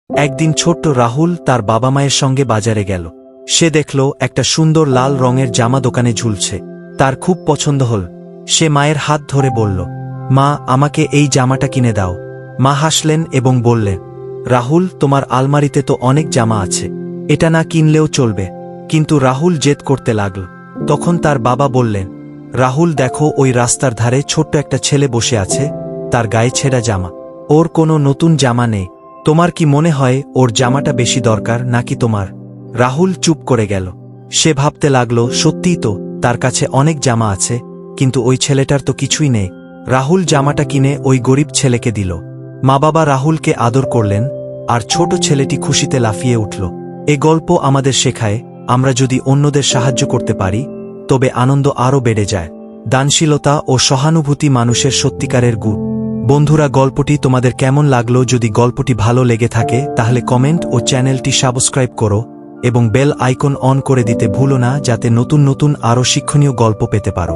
একদিন ছোট্ট রাহুল তার বাবা মায়ের সঙ্গে বাজারে গেল। সে দেখল একটা সুন্দর লাল রঙের জামা দোকানে ঝুলছে। তার খুব পছন্দ হল। সে মায়ের হাত ধরে বলল, মা, আমাকে এই জামাটা কিনে দাও। মা হাসলেন এবং বললেন, রাহুল, তোমার আলমারিতে তো অনেক জামা আছে, এটা না কিনলেও চলবে। কিন্তু রাহুল জেদ করতে লাগল। তখন তার বাবা বললেন, রাহুল, দেখো, ওই রাস্তার ধারে ছোট্ট একটা ছেলে বসে আছে, তার গায়ে ছেঁড়া জামা, ওর কোনো নতুন জামা নেই। তোমার কি মনে হয় ওর জামাটা বেশি দরকার নাকি তোমার? রাহুল চুপ করে গেল। সে ভাবতে লাগল, সত্যিই তো, তার কাছে অনেক জামা আছে, কিন্তু ওই ছেলেটার তো কিছুই নেই। রাহুল জামাটা কিনে ওই গরিব ছেলেকে দিল। মা বাবা রাহুলকে আদর করলেন, আর ছোট ছেলেটি খুশিতে লাফিয়ে উঠল। এ গল্প আমাদের শেখায়, আমরা যদি অন্যদের সাহায্য করতে পারি তবে আনন্দ আরও বেড়ে যায়। দানশীলতা ও সহানুভূতি মানুষের সত্যিকারের গুণ। বন্ধুরা, গল্পটি তোমাদের কেমন লাগলো? যদি গল্পটি ভালো লেগে থাকে তাহলে কমেন্ট ও চ্যানেলটি সাবস্ক্রাইব করো এবং বেল আইকন অন করে দিতে ভুলো না, যাতে নতুন নতুন আরও শিক্ষণীয় গল্প পেতে পারো।